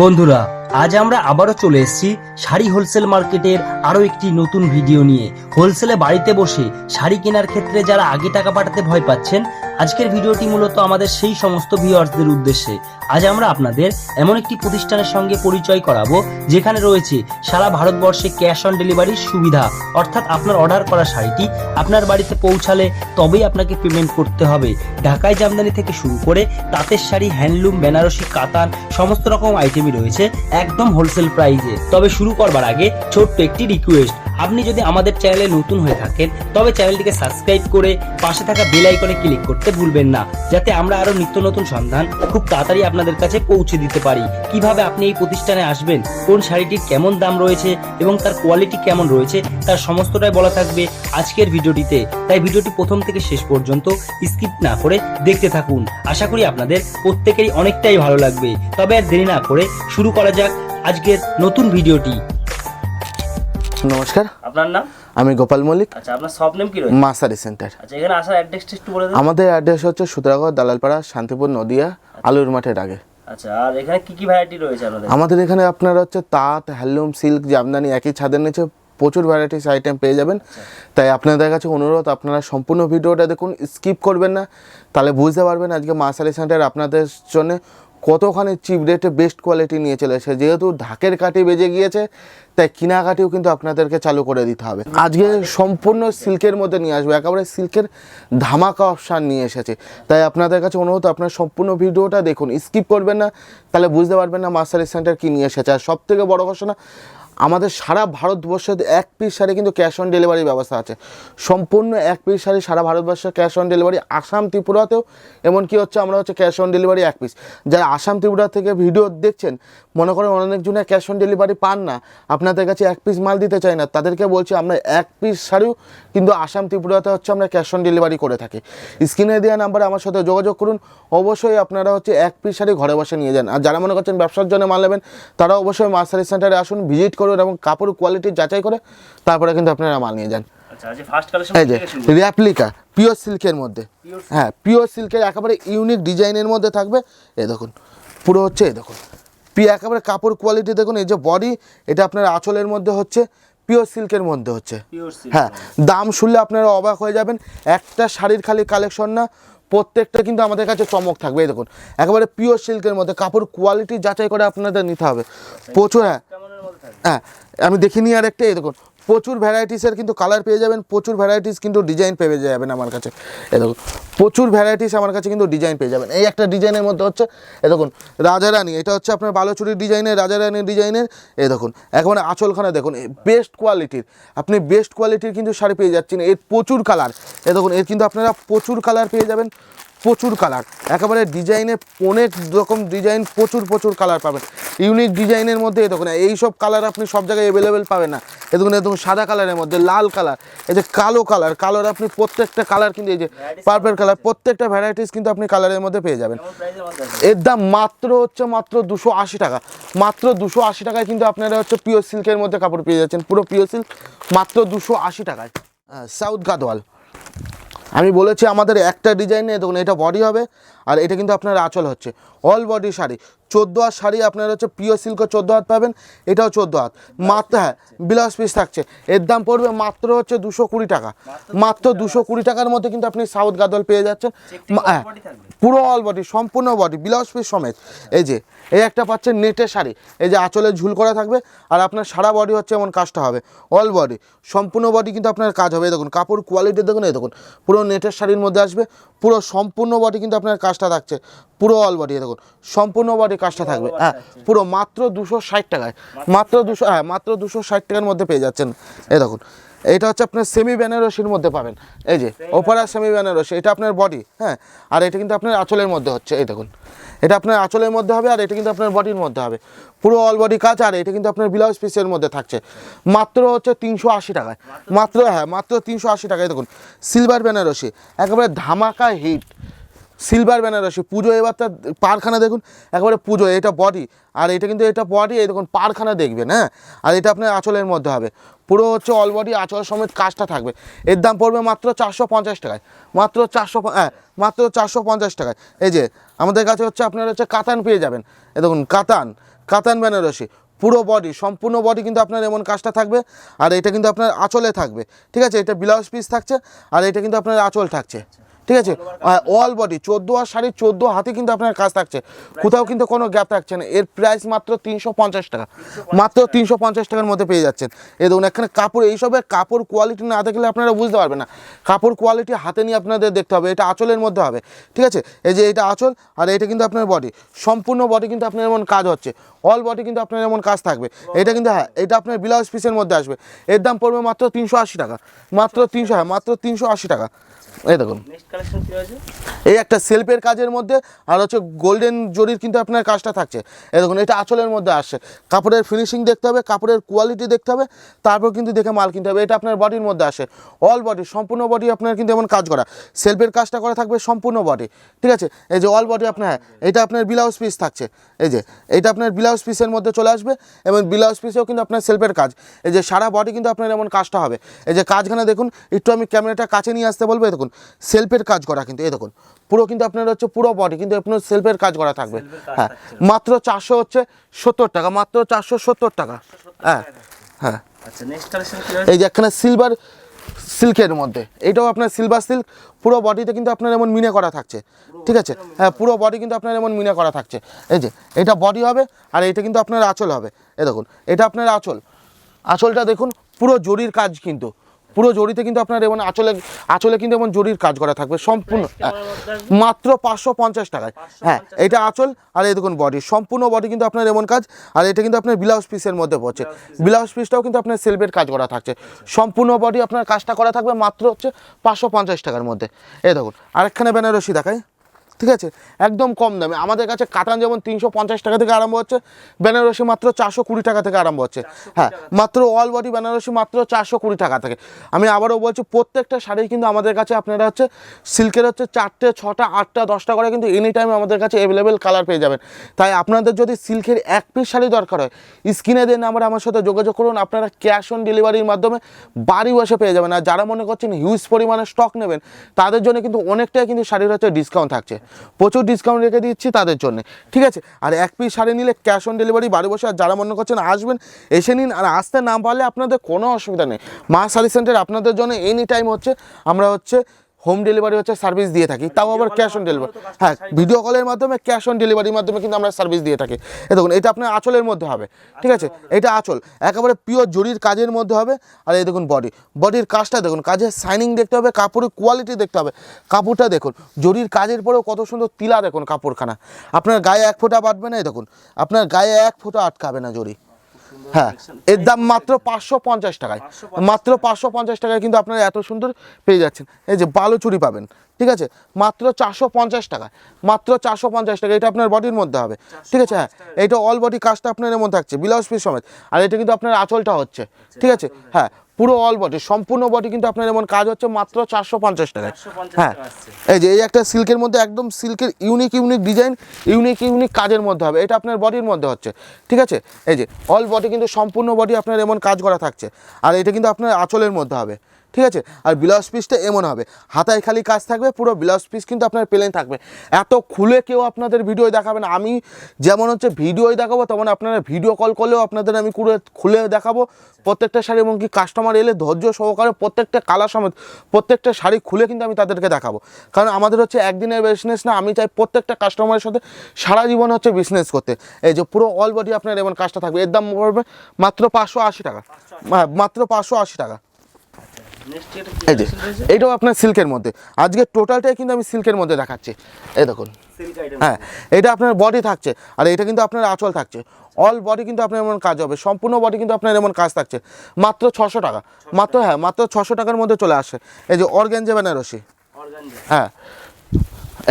বন্ধুরা, আজ আমরা আবারও চলে এসেছি শাড়ি হোলসেল মার্কেটের আরো একটি নতুন ভিডিও নিয়ে। হোলসেলে বাড়িতে বসে শাড়ি কেনার ক্ষেত্রে যারা আগে টাকা পাঠাতে ভয় পাচ্ছেন, আজকের ভিডিওটি মূলত আমাদের সেই সমস্ত ভিউয়ার্সদের উদ্দেশ্যে। আজ আমরা আপনাদের এমন একটি প্রতিষ্ঠানের সঙ্গে পরিচয় করাবো যেখানে রয়েছে সারা ভারতবর্ষে ক্যাশ অন ডেলিভারির সুবিধা। অর্থাৎ আপনার অর্ডার করা শাড়িটি আপনার বাড়িতে পৌঁছালে তবেই আপনাকে পেমেন্ট করতে হবে। ঢাকাই জামদানি থেকে শুরু করে তাঁতের শাড়ি, হ্যান্ডলুম, বেনারসি, কাতান সমস্ত রকম আইটেমই রয়েছে একদম হোলসেল প্রাইসে। তবে শুরু করবার আগে ছোট্ট একটি রিকোয়েস্ট, আপনি যদি আমাদের চ্যানেলে নতুন হয়ে থাকেন তবে চ্যানেলটিকে সাবস্ক্রাইব করে পাশে থাকা বেল আইকনে ক্লিক করতে ভুলবেন না, যাতে আমরা আরো নিত্য নতুন সন্ধান খুব তাড়াতাড়ি আপনাদের কাছে পৌঁছে দিতে পারি। কিভাবে আপনি এই প্রতিষ্ঠানে আসবেন, কোন শাড়িটির কেমন দাম রয়েছে এবং তার কোয়ালিটি কেমন রয়েছে, তার সমস্তটাই বলা থাকবে আজকের ভিডিওটিতে। তাই ভিডিওটি প্রথম থেকে শেষ পর্যন্ত স্কিপ না করে দেখতে থাকুন। আশা করি আপনাদের প্রত্যেকেরই অনেকটাই ভালো লাগবে। তবে আর দেরি না করে শুরু করা যাক আজকের নতুন ভিডিওটি। নমস্কার, আপনার নাম? আমি গোপাল মল্লিক। আচ্ছা, আপনার শপ নেম কি রয়েছে? মা শাড়ি সেন্টার। আচ্ছা, এখানে আসার অ্যাড্রেসটা একটু বলে দিন। আমাদের অ্যাড্রেস হচ্ছে সুতরাগড়, দালালপাড়া, শান্তিপুর, নদিয়া, আলুর মাঠের আগে। আচ্ছা, আর এখানে কি কি ভ্যারাইটি রয়েছে আপনাদের? আমাদের এখানে আপনার হচ্ছে তাঁত, হ্যান্ডলুম, সিল্ক, জামদানি একই ছাদের নিচে প্রচুর ভ্যারাইটিস আইটেম পেয়ে যাবেন। তাই আপনাদের কাছে অনুরোধ, আপনারা সম্পূর্ণ ভিডিওটা দেখুন, স্কিপ করবেন না, তাহলে বুঝতে পারবেন আজকে মা শাড়ি সেন্টার আপনাদের জন্য কতখানি চিপ রেটে বেস্ট কোয়ালিটি নিয়ে চলে এসেছে। যেহেতু ঢাকের কাঠি বেজে গিয়েছে, তাই কিনাকাটিও কিন্তু আপনাদেরকে চালু করে দিতে হবে। আজকে সম্পূর্ণ সিল্কের মধ্যে নিয়ে আসবে, একেবারে সিল্কের ধামাকা অপশান নিয়ে এসেছে। তাই আপনাদের কাছে অনুরোধ, আপনার সম্পূর্ণ ভিডিওটা দেখুন, স্কিপ করবেন না, তাহলে বুঝতে পারবেন না মা শাড়ি সেন্টার কী নিয়ে এসেছে। আর সবথেকে বড় ঘোষণা, আমাদের সারা ভারতবর্ষে এক পিস শাড়ি কিন্তু ক্যাশ অন ডেলিভারি ব্যবস্থা আছে। সম্পূর্ণ এক পিস শাড়ি সারা ভারতবর্ষে ক্যাশ অন ডেলিভারি। আসাম, ত্রিপুরাতেও এমনকি হচ্ছে আমরা হচ্ছে ক্যাশ অন ডেলিভারি এক পিস। যারা আসাম, ত্রিপুরা থেকে ভিডিও দেখছেন, মনে করেন অনেকজনে ক্যাশ অন ডেলিভারি পান না, আপনাদের কাছে এক পিস মাল দিতে চাই না, তাদেরকে বলছি আমরা এক পিস শাড়িও কিন্তু আসাম, ত্রিপুরাতে হচ্ছে আমরা ক্যাশ অন ডেলিভারি করে থাকি। স্ক্রিনে দেওয়া নাম্বারে আমার সাথে যোগাযোগ করুন। অবশ্যই আপনারা হচ্ছে এক পিস শাড়ি ঘরে বসে নিয়ে যান। আর যারা মনে করছেন ব্যবসার জন্য মাল নেবেন, তারা অবশ্যই মা শাড়ি সেন্টারে আসুন, ভিজিট করুন এবং কাপড় কোয়ালিটি যাচাই করে তারপরে কিন্তু আপনারা মাল নিয়ে যান। এই যে রেপ্লিকা পিওর সিল্কের মধ্যে, হ্যাঁ পিওর সিল্কের একেবারে ইউনিক ডিজাইনের মধ্যে থাকবে। এই দেখুন পুরো হচ্ছে, এই দেখুন একেবারে কাপড় কোয়ালিটি দেখুন। এই যে বডি, এটা আপনার আঁচলের মধ্যে হচ্ছে পিওর সিল্কের মধ্যে হচ্ছে। হ্যাঁ, দাম শুনলে আপনারা অবাক হয়ে যাবেন। একটা শাড়ির খালি কালেকশন না, প্রত্যেকটা কিন্তু আমাদের কাছে চমক থাকবে। এই দেখুন একেবারে পিওর সিল্কের মধ্যে, কাপড় কোয়ালিটি যাচাই করে আপনাদের নিতে হবে। প্রচুর, হ্যাঁ আমি দেখিনি আর একটা, এই দেখুন প্রচুর ভ্যারাইটিসের কিন্তু কালার পেয়ে যাবেন, প্রচুর ভ্যারাইটিস কিন্তু ডিজাইন পেয়ে যাবেন আমার কাছে। এই দেখুন প্রচুর ভ্যারাইটিস আমার কাছে কিন্তু ডিজাইন পেয়ে যাবেন। এই একটা ডিজাইনের মধ্যে হচ্ছে, এই দেখুন রাজারানী, এটা হচ্ছে আপনার বালুচুরির ডিজাইনের, রাজারানীর ডিজাইনের। এই দেখুন একেবারে আঁচলখানা দেখুন, বেস্ট কোয়ালিটির, আপনি বেস্ট কোয়ালিটির কিন্তু শাড়ি পেয়ে যাচ্ছেন। এর প্রচুর কালার, এই দেখুন এর কিন্তু আপনারা প্রচুর কালার পেয়ে যাবেন, প্রচুর কালার, একেবারে ডিজাইনে অনেক রকম ডিজাইন, প্রচুর কালার পাবেন ইউনিক ডিজাইনের মধ্যে। দেখুন এইসব কালার আপনি সব জায়গায় অ্যাভেলেবেল পাবেন না। দেখুন একদম সাদা কালারের মধ্যে লাল কালার, এই যে কালো কালার, কালার আপনি প্রত্যেকটা কালার কিন্তু, এই যে পার্পল কালার, প্রত্যেকটা ভ্যারাইটিস কিন্তু আপনি কালারের মধ্যে পেয়ে যাবেন। এর দাম মাত্র 280 টাকা। মাত্র 280 টাকায় কিন্তু আপনারা হচ্ছে পিওর সিল্কের মধ্যে কাপড় পেয়ে যাচ্ছেন, পুরো পিওর সিল্ক মাত্র 280 টাকায়। সাউথ গাদওয়াল আমি বলেছি আমাদের একটা ডিজাইনে, দেখুন এটা বডি হবে আর এটা কিন্তু আপনার আঁচল হচ্ছে। অল বডি শাড়ি, 14 হাত শাড়ি আপনার হচ্ছে পিওর সিল্কও 14 হাত পাবেন, এটাও 14 হাত মাত্র। হ্যাঁ ব্লাউজ পিস থাকছে, এর দাম পড়বে মাত্র হচ্ছে 220 টাকা। মাত্র 220 টাকার মধ্যে কিন্তু আপনি সাউথ গাদওয়াল পেয়ে যাচ্ছেন। হ্যাঁ পুরো অল বডি, সম্পূর্ণ বডি, ব্লাউজ পিস সমেত। এই যে এই একটা পাচ্ছেন নেটের শাড়ি, এই যে আঁচলে ঝুল করা থাকবে আর আপনার সারা বডি হচ্ছে এমন কাজটা হবে। অল বডি, সম্পূর্ণ বডি কিন্তু আপনার কাজ হবে। দেখুন কাপড় কোয়ালিটি দেখুন, এই দেখুন পুরো নেটের শাড়ির মধ্যে আসবে, পুরো সম্পূর্ণ বডি কিন্তু আপনার কাজটা থাকছে, পুরো অল বডি দেখুন সম্পূর্ণ বডি কাজটা থাকবে। হ্যাঁ পুরো মাত্র 260 টাকায়, মাত্র 200, হ্যাঁ মাত্র 260 টাকার মধ্যে পেয়ে যাচ্ছেন। এই দেখুন এটা হচ্ছে আপনার সেমি বেনারসির মধ্যে পাবেন, এই যে ওপারা সেমি বেনারসি, এটা আপনার বডি। হ্যাঁ আর এটা কিন্তু আপনার আঁচলের মধ্যে হচ্ছে, এই দেখুন এটা আপনার আঁচলের মধ্যে হবে আর এটা কিন্তু আপনার বডির মধ্যে হবে, পুরো অল বডি কাজ। আর এটা কিন্তু আপনার ব্লাউজ পিসের মধ্যে থাকছে, মাত্র হচ্ছে 380 টাকায়। মাত্র, হ্যাঁ মাত্র 380 টাকায়। দেখুন সিলভার বেনারসি, একেবারে ধামাকা হিট সিলভার বেনারসি। পুজো এবার তার পারখানা দেখুন, একেবারে পুজো, এটা বডি আর এটা কিন্তু এটা বডি, এই দেখুন পারখানা দেখবেন। হ্যাঁ আর এটা আপনার আঁচলের মধ্যে হবে, পুরো হচ্ছে অল বডি আঁচল সমেত কাজটা থাকবে। এর দাম পড়বে মাত্র 450 টাকায়। মাত্র 400, হ্যাঁ মাত্র 450 টাকায়। এই যে আমাদের কাছে হচ্ছে আপনার হচ্ছে কাতান পেয়ে যাবেন, এই দেখুন কাতান, কাতান বেনারসি, পুরো বডি সম্পূর্ণ বডি কিন্তু আপনার এমন কাজটা থাকবে। আর এটা কিন্তু আপনার আঁচলে থাকবে, ঠিক আছে, এটা ব্লাউজ পিস থাকছে আর এটা কিন্তু আপনার আঁচল থাকছে, ঠিক আছে। অল বডি 14 আর শাড়ি 14 হাতে কিন্তু আপনার কাজ থাকছে, কোথাও কিন্তু কোনো গ্যাপ থাকছে না। এর প্রাইস মাত্র 350 টাকা, মাত্র 350 টাকার মধ্যে পেয়ে যাচ্ছেন। এই দেখুন এখানে কাপড়, এইসবের কাপড় কোয়ালিটি না দেখলে আপনারা বুঝতে পারবেন না, কাপড় কোয়ালিটি হাতে নিয়ে আপনাদের দেখতে হবে। এটা আঁচলের মধ্যে হবে, ঠিক আছে, এই যে এটা আঁচল আর এটা কিন্তু আপনার বডি, সম্পূর্ণ বডি কিন্তু আপনার এমন কাজ হচ্ছে, অল বডি কিন্তু আপনার এমন কাজ থাকবে। এটা কিন্তু হ্যাঁ, এটা আপনার ব্লাউজ পিসের মধ্যে আসবে। এর দাম পড়বে মাত্র 380 টাকা, মাত্র 300, হ্যাঁ মাত্র 380 টাকা। এই দেখুন এই একটা সেলফের কাজের মধ্যে আর হচ্ছে গোল্ডেন জরির কিন্তু আপনার কাজটা থাকছে। এই দেখুন এটা আঁচলের মধ্যে আসছে, কাপড়ের ফিনিশিং দেখতে হবে, কাপড়ের কোয়ালিটি দেখতে হবে, তারপর কিন্তু দেখে মাল কিনতে হবে। এটা আপনার বডির মধ্যে আসে, অল বডি সম্পূর্ণ বডি আপনার কিন্তু এমন কাজ করা, সেলফের কাজটা করা থাকবে সম্পূর্ণ বডি, ঠিক আছে। এই যে অল বডি আপনার, এটা আপনার ব্লাউজ পিস থাকছে, এই যে এটা আপনার ব্লাউজ পিসের মধ্যে চলে আসবে এবং ব্লাউজ পিসেও কিন্তু আপনার সেলফের কাজ। এই যে সারা বডি কিন্তু আপনার এমন কাজটা হবে। এই যে কাজখানে দেখুন, একটু আমি ক্যামেরাটা কাছে নিয়ে আসতে বলবো। দেখুন সেলফের কাজ করা কিন্তু, এই দেখুন পুরো কিন্তু আপনার হচ্ছে পুরো বডি কিন্তু আপনার সেলফের কাজ করা থাকবে। হ্যাঁ মাত্র 470 টাকা, মাত্র 470 টাকা। হ্যাঁ হ্যাঁ, এই যে এখানে সিলভার সিল্কের মধ্যে, এটাও আপনার সিলভার সিল্ক, পুরো বডিতে কিন্তু আপনার এমন মিনে করা থাকছে, ঠিক আছে। হ্যাঁ পুরো বডি কিন্তু আপনার এমন মিনে করা থাকছে। এই যে এটা বডি হবে আর এটা কিন্তু আপনার আঁচল হবে। এই দেখুন এটা আপনার আঁচল, আঁচলটা দেখুন পুরো জরির কাজ কিন্তু, পুরো জরিতে কিন্তু আপনার এমন আঁচলে কিন্তু এমন জরির কাজ করা থাকবে সম্পূর্ণ, মাত্র 550 টাকায়। হ্যাঁ এটা আঁচল আর এই দেখুন বডি, সম্পূর্ণ বডি কিন্তু আপনার এমন কাজ। আর এটা কিন্তু আপনার ব্লাউজ পিসের মধ্যে পড়ছে, ব্লাউজ পিসটাও কিন্তু আপনার সেলফের কাজ করা থাকছে, সম্পূর্ণ বডি আপনার কাজটা করা থাকবে মাত্র হচ্ছে 550 টাকার মধ্যে। এই দেখুন আরেকখানে বেনারসি দেখায়, ঠিক আছে, একদম কম দামে। আমাদের কাছে কাতান যেমন 350 টাকা থেকে আরম্ভ হচ্ছে, বেনারসি মাত্র 420 টাকা থেকে আরম্ভ হচ্ছে। হ্যাঁ মাত্র অল বডি বেনারসি মাত্র 420 টাকা থেকে। আমি আবারও বলছি প্রত্যেকটা শাড়ি কিন্তু আমাদের কাছে আপনারা হচ্ছে সিল্কের হচ্ছে 4টে 6টা 8টা 10টা করে কিন্তু এনি টাইম আমাদের কাছে অ্যাভেলেবেল কালার পেয়ে যাবেন। তাই আপনাদের যদি সিল্কের এক পিস শাড়ি দরকার হয়, স্ক্রিনে দেন নাম্বারে আমার সাথে যোগাযোগ করুন, আপনারা ক্যাশ অন ডেলিভারির মাধ্যমে বাড়ি বসে পেয়ে যাবেন। আর যারা মনে করছেন হিউজ পরিমাণে স্টক নেবেন, তাদের জন্য কিন্তু অনেকটাই কিন্তু শাড়ির হচ্ছে ডিসকাউন্ট থাকছে, প্রচুর ডিসকাউন্ট রেখে দিচ্ছি তাদের জন্য, ঠিক আছে। আর এক পিস শাড়ি নিলে ক্যাশ অন ডেলিভারি বাড়ি বসে। আর যারা মনে করছেন আসবেন, এসে নিন। আর আসতে না পারলে আপনাদের কোনো অসুবিধা নেই, মা শাড়ি সেন্টার আপনাদের জন্য এনি টাইম হচ্ছে আমরা হচ্ছে হোম ডেলিভারি হচ্ছে সার্ভিস দিয়ে থাকি, তাও আবার ক্যাশ অন ডেলিভারি। হ্যাঁ ভিডিও কলের মাধ্যমে ক্যাশ অন ডেলিভারির মাধ্যমে কিন্তু আমরা সার্ভিস দিয়ে থাকি। এই দেখুন এটা আপনার আঁচলের মধ্যে হবে, ঠিক আছে, এটা আঁচল একেবারে পিওর জরির কাজের মধ্যে হবে। আর এই দেখুন বডি, বডির কাজটা দেখুন, কাজের শাইনিং দেখতে হবে, কাপড়ের কোয়ালিটি দেখতে হবে, কাপড়টা দেখুন জরির কাজের পরেও কত সুন্দর তিলা দেখুন কাপড়খানা, আপনার গায়ে এক ফোঁটা বাঁধবে না। এই দেখুন আপনার গায়ে এক ফোঁটা আটকাবে না জরি। হ্যাঁ এর দাম মাত্র 550 টাকায়, মাত্র 550 টাকায় কিন্তু আপনারা এত সুন্দর পেয়ে যাচ্ছেন। এই যে বালুচুরি পাবেন, ঠিক আছে, মাত্র 450 টাকায়, মাত্র 450 টাকা। এটা আপনার বডির মধ্যে হবে, ঠিক আছে। হ্যাঁ এটা অল বডি কাজটা আপনার এমন থাকছে ব্লাউজ পিস সমেত। আর এটা কিন্তু আপনার আঁচলটা হচ্ছে, ঠিক আছে। হ্যাঁ পুরো অল বডি সম্পূর্ণ বডি কিন্তু আপনার এমন কাজ হচ্ছে মাত্র 450 টাকায়। হ্যাঁ এই যে এই একটা সিল্কের মধ্যে একদম সিল্কের ইউনিক ডিজাইন, ইউনিক কাজের মধ্যে হবে, এটা আপনার বডির মধ্যে হচ্ছে, ঠিক আছে। এই যে অল বডি কিন্তু সম্পূর্ণ বডি আপনার এমন কাজ করা থাকছে। আর এটা কিন্তু আপনার আঁচলের মধ্যে হবে, ঠিক আছে। আর ব্লাউজ পিসটা এমন হবে, হাতায় খালি কাজ থাকবে, পুরো ব্লাউজ পিস কিন্তু আপনার প্লেন থাকবে। এত খুলে কেউ আপনাদের ভিডিও দেখাবে না, আমি যেমন হচ্ছে ভিডিওই দেখাবো, তেমন আপনারা ভিডিও কল করলেও আপনাদের আমি খুলে দেখাবো প্রত্যেকটা শাড়ি। এবং কি কাস্টমার এলে ধৈর্য সহকারে প্রত্যেকটা কালার সমেত প্রত্যেকটা শাড়ি খুলে কিন্তু আমি তাদেরকে দেখাবো। কারণ আমাদের হচ্ছে একদিনের বিজনেস না, আমি চাই প্রত্যেকটা কাস্টমারের সাথে সারা জীবন হচ্ছে বিজনেস করতে। এই যে পুরো অল বডি আপনার এমন কাজটা থাকবে, এর দাম পড়বে মাত্র 580 টাকা, মাত্র 580 টাকা। এই যে এইটাও আপনার সিল্কের মধ্যে, আজকে টোটালটাই কিন্তু আমি সিল্কের মধ্যে দেখাচ্ছি। এই দেখুন, হ্যাঁ এটা আপনার বডি থাকছে আর এটা কিন্তু আপনার আঁচল থাকছে, অল বডি কিন্তু আপনার এমন কাজ হবে, সম্পূর্ণ বডি কিন্তু আপনার এমন কাজ থাকছে, মাত্র 600 টাকা, মাত্র হ্যাঁ মাত্র 600 টাকার মধ্যে চলে আসে। এই যে অর্গানজা বেনারসি, হ্যাঁ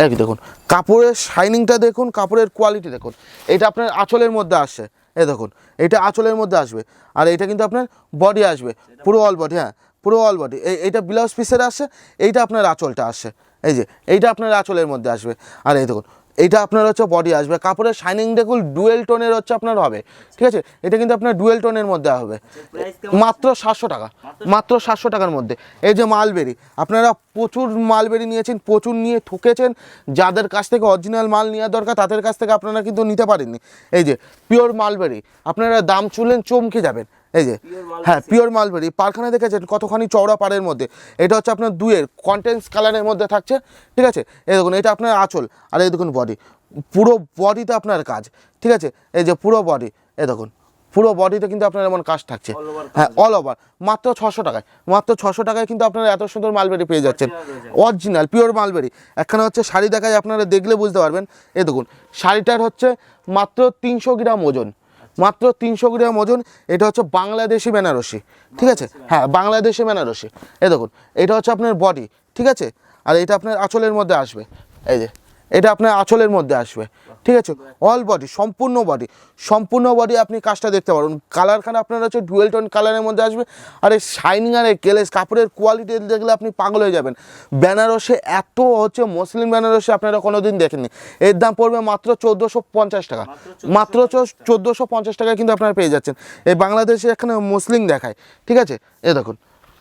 এই দেখুন কাপড়ের শাইনিংটা দেখুন, কাপড়ের কোয়ালিটি দেখুন, এটা আপনার আঁচলের মধ্যে আসছে। এই দেখুন এটা আঁচলের মধ্যে আসবে আর এটা কিন্তু আপনার বডি আসবে পুরো অল বডি। হ্যাঁ পুরো অল বডি, এইটা ব্লাউজ পিসের আসছে, এইটা আপনার আঁচলটা আসছে। এই যে এইটা আপনার আঁচলের মধ্যে আসবে। আর এই দেখুন এটা আপনার হচ্ছে বডি আসবে, কাপড়ের শাইনিং দেখুন ডুয়েল টোনের হচ্ছে আপনার হবে, ঠিক আছে। এটা কিন্তু আপনার ডুয়েল টোনের মধ্যে হবে, মাত্র 700 টাকা, মাত্র 700 টাকার মধ্যে। এই যে মালবেরি, আপনারা প্রচুর মালবেরি নিয়েছেন, প্রচুর নিয়ে ঠকেছেন, যাদের কাছ থেকে অরিজিনাল মাল নেওয়া দরকার তাদের কাছ থেকে আপনারা কিন্তু নিতে পারেননি। এই যে পিওর মালবেরি, আপনারা দাম শুনলেন চমকে যাবেন। এই যে হ্যাঁ পিওর মালবেরি, পারখানা দেখেছেন কতখানি চওড়া পাড়ের মধ্যে, এটা হচ্ছে আপনার দুয়ের কন্টেন্স কালারের মধ্যে থাকছে, ঠিক আছে। এই দেখুন এটা আপনার আঁচল, আর এই দেখুন বডি, পুরো বডিতে আপনার কাজ, ঠিক আছে। এই যে পুরো বডি, এই দেখুন পুরো বডিতে কিন্তু আপনার এমন কাজ থাকছে, হ্যাঁ অল ওভার, মাত্র 600 টাকায়, মাত্র 600 টাকায় কিন্তু আপনারা এত সুন্দর মালবেরি পেয়ে যাচ্ছেন, অরিজিনাল পিওর মালবেরি। একখানে হচ্ছে শাড়ি দেখায়, আপনারা দেখলে বুঝতে পারবেন। এই দেখুন শাড়িটার হচ্ছে মাত্র 300 গ্রাম ওজন, মাত্র 300 গ্রাম ওজন। এটা হচ্ছে বাংলাদেশি বেনারসি, ঠিক আছে, হ্যাঁ বাংলাদেশি বেনারসি। এই দেখুন এটা হচ্ছে আপনার বডি, ঠিক আছে, আর এটা আপনার আঁচলের মধ্যে আসবে। এই যে এটা আপনার আঁচলের মধ্যে আসবে, ঠিক আছে, অল বডি, সম্পূর্ণ বডি, সম্পূর্ণ বডি আপনি কাজটা দেখতে পারুন। কালারখানা আপনার হচ্ছে ডুয়েল টোন কালারের মধ্যে আসবে, আর এই শাইনিং আর এই গ্লেজ কাপড়ের কোয়ালিটি দেখলে আপনি পাগল হয়ে যাবেন। বেনারসে এত হচ্ছে মুসলিম বেনারসে আপনারা কোনোদিন দেখেননি। এর দাম পড়বে মাত্র 1450 টাকা, মাত্র 1450 টাকায় কিন্তু আপনারা পেয়ে যাচ্ছেন। এই বাংলাদেশে এখানে মুসলিম দেখায়, ঠিক আছে। এ দেখুন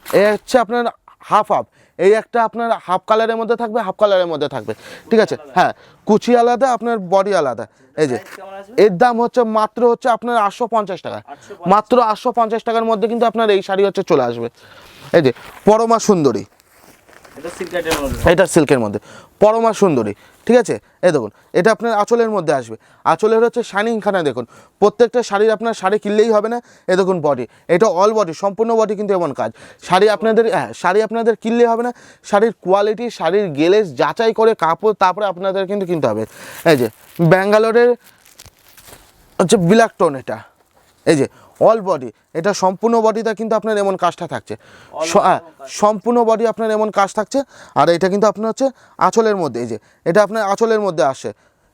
এ হচ্ছে আপনার হাফ হাফ, এই একটা আপনার হাফ কালারের মধ্যে থাকবে, হাফ কালারের মধ্যে থাকবে, ঠিক আছে, হ্যাঁ কুচি আলাদা আপনার বডি আলাদা। এই যে এর দাম হচ্ছে মাত্র হচ্ছে আপনার 850 টাকা, মাত্র 850 টাকার মধ্যে কিন্তু আপনার এই শাড়ি হচ্ছে চলে আসবে। এই যে পরমা সুন্দরী, এটা সিল্কের মধ্যে পরমা সুন্দরী, ঠিক আছে। এই দেখুন এটা আপনার আঁচলের মধ্যে আসবে, আঁচলের হচ্ছে শাইনিংখানা দেখুন, প্রত্যেকটা শাড়ির আপনার শাড়ি কিনলেই হবে না। এই দেখুন বডি, এটা অল বডি, সম্পূর্ণ বডি কিন্তু এমন কাজ। শাড়ি আপনাদের শাড়ি আপনাদের কিনলেই হবে না, শাড়ির কোয়ালিটি, শাড়ির গ্লেজ যাচাই করে কাপড় তারপরে আপনাদের কিন্তু কিনতে হবে। এই যে ব্যাঙ্গালোরের হচ্ছে ব্ল্যাক টোন, এটা এই যে অল বডি, এটা সম্পূর্ণ বডিটা কিন্তু আপনার এমন কাজটা থাকছে, সম্পূর্ণ বডি আপনার এমন কাজ থাকছে। আর এটা কিন্তু আপনার হচ্ছে আঁচলের মধ্যে, এই যে এটা আপনার আঁচলের মধ্যে আসে,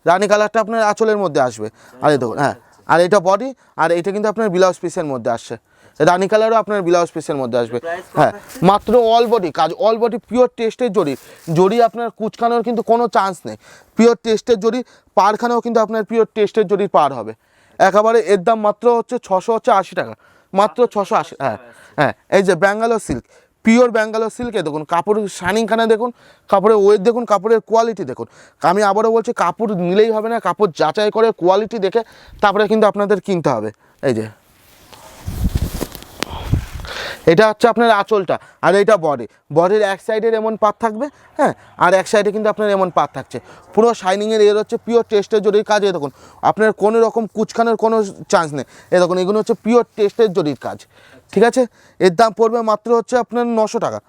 রানী কালারটা আপনার আঁচলের মধ্যে আসবে। আর এই দেখুন হ্যাঁ, আর এটা বডি, আর এটা কিন্তু আপনার ব্লাউজ পিসের মধ্যে আসছে, রানী কালারও আপনার ব্লাউজ পিসের মধ্যে আসবে, হ্যাঁ মাত্র অল বডি কাজ, অল বডি পিওর টেস্টের জড়ি, জড়ি আপনার কুচকানোর কিন্তু কোনো চান্স নেই, পিওর টেস্টের জড়ি, পারখানাও কিন্তু আপনার পিওর টেস্টের জড়ির পার হবে একেবারে। এর দাম মাত্র হচ্ছে 680 টাকা, মাত্র 680, হ্যাঁ হ্যাঁ। এই যে ব্যাঙ্গালোর সিল্ক, পিওর ব্যাঙ্গালোর সিল্কে দেখুন কাপড়ের শাইনিংখানা দেখুন, কাপড়ের ওয়েট দেখুন, কাপড়ের কোয়ালিটি দেখুন। আমি আবারও বলছি কাপড় নিলেই হবে না, কাপড় যাচাই করে কোয়ালিটি দেখে তারপরে কিন্তু আপনাদের কিনতে হবে। এই যে এটা হচ্ছে আপনার আঁচলটা, আর এইটা বডি, বডির এক সাইডের এমন পাত থাকবে, হ্যাঁ আর এক সাইডে কিন্তু আপনার এমন পাত থাকছে, পুরো শাইনিংয়ের এর হচ্ছে পিওর টেস্টের জরির কাজ। এই দেখুন আপনার কোনো রকম কুচকানোর কোনো চান্স নেই। এই দেখুন এগুলো হচ্ছে পিওর টেস্টের জরির কাজ, ঠিক আছে। এর দাম পড়বে মাত্র হচ্ছে আপনার 900 টাকা,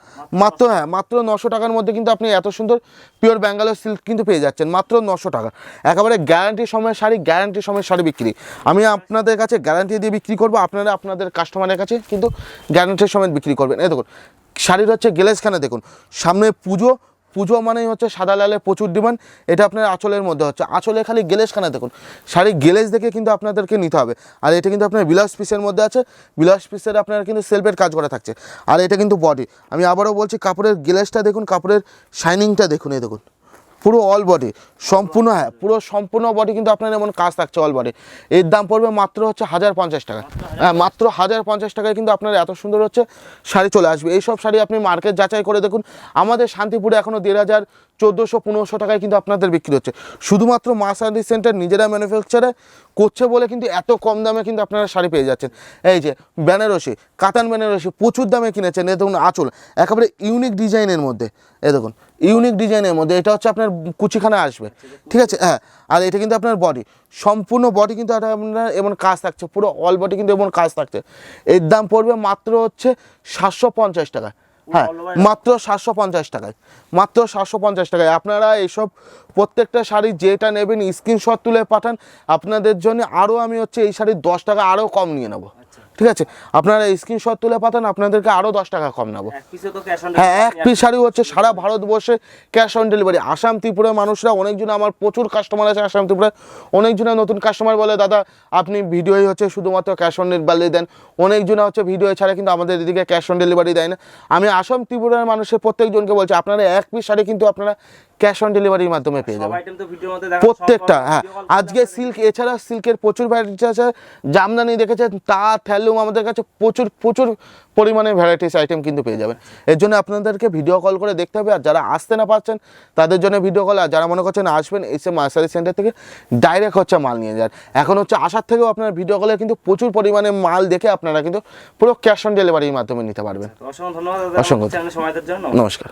মাত্র হ্যাঁ মাত্র 900 টাকার মধ্যে কিন্তু আপনি এত সুন্দর পিওর ব্যাঙ্গালোর সিল্ক কিন্তু পেয়ে যাচ্ছেন মাত্র 900 টাকা। একেবারে গ্যারান্টি সময়ের শাড়ি, গ্যারান্টি সময়ের শাড়ি বিক্রি, আমি আপনাদের কাছে গ্যারান্টি দিয়ে বিক্রি করবো, আপনারা আপনাদের কাস্টমারের কাছে কিন্তু গ্যারান্টির সময় বিক্রি করবেন। এই দেখুন শাড়ির হচ্ছে গ্লেজখানা দেখুন, সামনে পুজো, পুজো মানেই হচ্ছে সাদা লালের প্রচুর ডিমান্ড। এটা আপনার আঁচলের মধ্যে হচ্ছে, আঁচলে খালি গ্লেজখানা দেখুন, শাড়ির গ্লেজ দেখে কিন্তু আপনাদেরকে নিতে হবে। আর এটা কিন্তু আপনার ব্লাউজ পিসের মধ্যে আছে, ব্লাউজ পিসের আপনার কিন্তু সেলফের কাজ করা থাকছে। আর এটা কিন্তু বডি, আমি আবারও বলছি কাপড়ের গ্লেজটা দেখুন, কাপড়ের শাইনিংটা দেখুন, এই দেখুন পুরো অল বডি সম্পূর্ণ, হ্যাঁ পুরো সম্পূর্ণ বডি কিন্তু আপনার এমন কাজ থাকছে অল বডি। এর দাম পড়বে মাত্র হচ্ছে 1050 টাকা, হ্যাঁ মাত্র 1050 টাকায় কিন্তু আপনার এত সুন্দর হচ্ছে শাড়ি চলে আসবে। এইসব শাড়ি আপনি মার্কেট যাচাই করে দেখুন, আমাদের শান্তিপুরে এখনও 1500, 1400, 1500 টাকায় কিন্তু আপনাদের বিক্রি হচ্ছে। শুধুমাত্র মা শাড়ি সেন্টার নিজেরা ম্যানুফ্যাকচারে করছে বলে কিন্তু এত কম দামে কিন্তু আপনারা শাড়ি পেয়ে যাচ্ছেন। এই যে বেনারসি, কাতান বেনারসি প্রচুর দামে কিনেছেন, এ দেখুন আঁচল একেবারে ইউনিক ডিজাইনের মধ্যে, এ দেখুন ইউনিক ডিজাইনের মধ্যে, এটা হচ্ছে আপনার কুচিখানা আসবে, ঠিক আছে, হ্যাঁ আর এটা কিন্তু আপনার বডি, সম্পূর্ণ বডি কিন্তু আপনার এমন কাজ থাকছে, পুরো অল বডি কিন্তু এমন কাজ থাকছে। এর দাম পড়বে মাত্র হচ্ছে 750 টাকা, হ্যাঁ মাত্র 750 টাকায়, মাত্র 750 টাকায়। আপনারা এইসব প্রত্যেকটা শাড়ি যেটা নেবেন স্ক্রিনশট তুলে পাঠান, আপনাদের জন্য আরও আমি হচ্ছে এই শাড়ির 10 টাকা আরও কম নিয়ে নেবো, ঠিক আছে, আপনারা স্ক্রিনশট তুলে পাঠান, আপনাদেরকে আরও 10 টাকা কম নেবো। এক পিসে তো ক্যাশ অন হ্যাঁ, এক পিস শাড়ি হচ্ছে সারা ভারতবর্ষে ক্যাশ অন ডেলিভারি। আসাম ত্রিপুরার মানুষরা অনেকজন, আমার প্রচুর কাস্টমার আছে আসাম ত্রিপুরায়, অনেকজনের নতুন কাস্টমার বলে দাদা আপনি ভিডিওই হচ্ছে শুধুমাত্র ক্যাশ অন ডেলিভারি দেন, অনেকজনে হচ্ছে ভিডিও ছাড়া কিন্তু আমাদের এদিকে ক্যাশ অন ডেলিভারি দেয় না। আমি আসাম ত্রিপুরার মানুষের প্রত্যেকজনকে বলছি আপনারা এক পিস শাড়ি কিন্তু আপনারা ক্যাশ অন ডেলিভারির মাধ্যমে পেয়ে যাবেন প্রত্যেকটা। হ্যাঁ, আজকে সিল্ক, এছাড়া সিল্কের প্রচুর ভ্যারাইটিস আছে, জামদানি দেখেছেন, তাঁত, হ্যান্ডলুম, আমাদের কাছে প্রচুর প্রচুর পরিমাণে ভ্যারাইটিস আইটেম কিন্তু পেয়ে যাবেন। এর জন্য আপনাদেরকে ভিডিও কল করে দেখতে হবে, আর যারা আসতে না পারছেন তাদের জন্য ভিডিও কল, আর যারা মনে করছেন আসবেন এসে মার্সারি সেন্টার থেকে ডাইরেক্ট হচ্ছে মাল নিয়ে যান। এখন হচ্ছে আসার থেকেও আপনার ভিডিও কলে কিন্তু প্রচুর পরিমাণে মাল দেখে আপনারা কিন্তু পুরো ক্যাশ অন ডেলিভারির মাধ্যমে নিতে পারবেন। অসংখ্য ধন্যবাদ, অসংখ্য সময় দেওয়ার জন্য। নমস্কার।